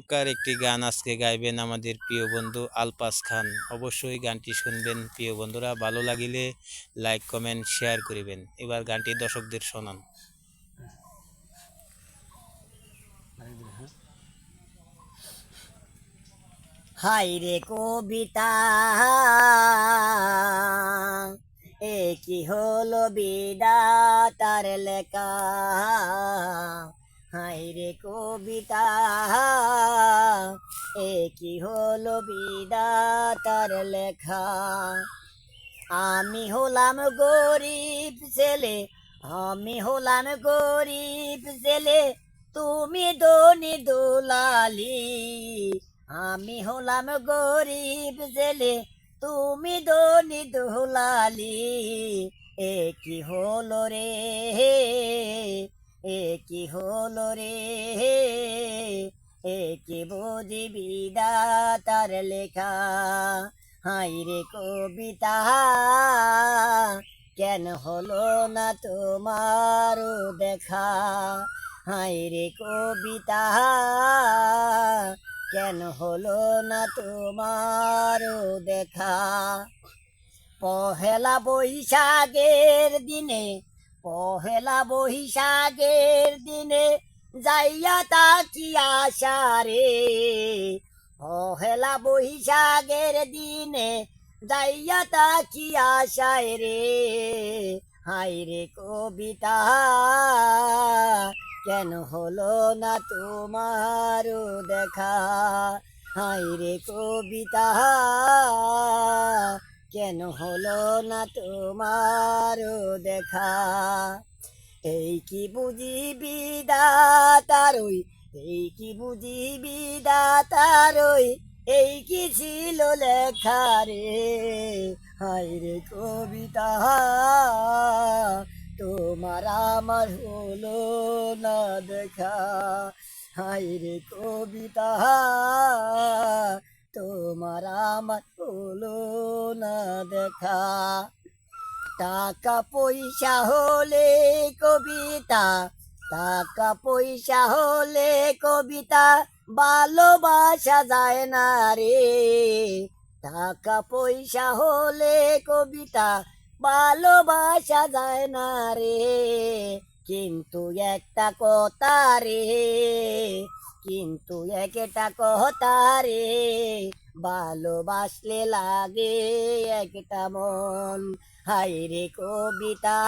চমৎকার একটি গান আজকে গাইবেন আমাদের প্রিয় বন্ধু আলপাস খান। অবশ্যই গানটি শুনবেন প্রিয় বন্ধুরা, ভালো লাগিলে লাইক কমেন্ট শেয়ার করিবেন। এবার গানটি দর্শকদের শোনান। হাই রে কবিতা, এ কি হলো বিধাতার লেখা। হাই রে কবিতা, এ কি হলো বিধাতার লেখা। আমি হলাম গরিব ছেলে, আমি হলাম গরিব ছেলে, তুমি ধনী দুলালি। আমি হলাম গরিব ছেলে, তুমি ধনী দুলালি। এ কি হলো রে, এ কি হলো রে, এ কি বুঝি বিধাতার লেখা। হাই রে কবিতা, কেন হলো না তোমার দেখা। হাই রে কবিতা, কেন হলো না তোমার দেখা। পহেলা বৈশাখের দিনে, পহেলা বৈশাখের দিনে যাইয়া তাকি আশা রে। পহেলা বৈশাখের দিনে যাইয়া তাকি আশায় রে। হাই রে কবিতা, কেন হলো না তোমার দেখা। হাই রে কবিতা, কেন হলো না তোমার দেখা। এই কি বুঝি বিধাতারই, এই কি বুঝি বিধাতারই, এই কি ছিল লেখা রে। হাই রে কবিতা, তোমার আমার হলো না দেখা। হাই রে কবিতা, তোমার আমার হলো না দেখা। টাকা পয়সা হলে কবিতা, টাকা পয়সা হলে কবিতা ভালোবাসা যায় না রে। টাকা পয়সা হলে কবিতা ভালোবাসা যায় না রে। কিন্তু একটা কথা রে, কিন্তু একটা কথা রে, ভালোবাসলে লাগে একটা মন। হাই রে কবিতা,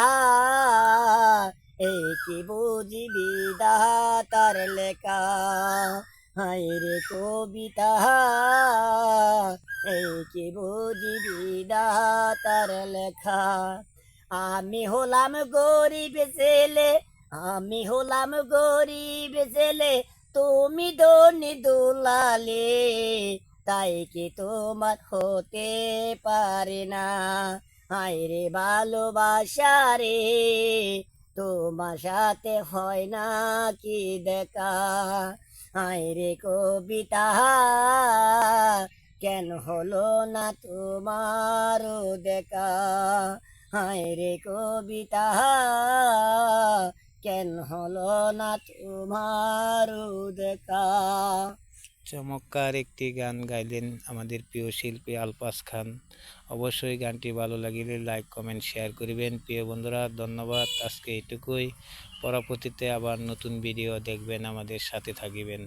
এই কি বুঝি বিধাতার লেখা। হাই রে কবিতা, এই কি বুঝি বিধাতার লেখা। আমি হলাম গরিব ছেলে, আমি হলাম গরিব ছেলে, তুমি ধনী দুলালে। তাই কি তোমার হতে পারে না। হাই রে ভালোবাসা রে, তোমার সাথে হয় না কি দেখা। হাই রে কবিতা, কেন হলো না তোমার দেখা। হাই রে কবিতা, কেন হলো না তোমার দেখা। চমৎকার একটি গান গাইলেন আমাদের প্রিয় শিল্পী আলপাস খান। অবশ্যই গানটি ভালো লাগিলে লাইক কমেন্ট শেয়ার করিবেন প্রিয় বন্ধুরা। ধন্যবাদ, আজকে এইটুকুই। পরবর্তীতে আবার নতুন ভিডিও দেখবেন, আমাদের সাথে থাকিবেন।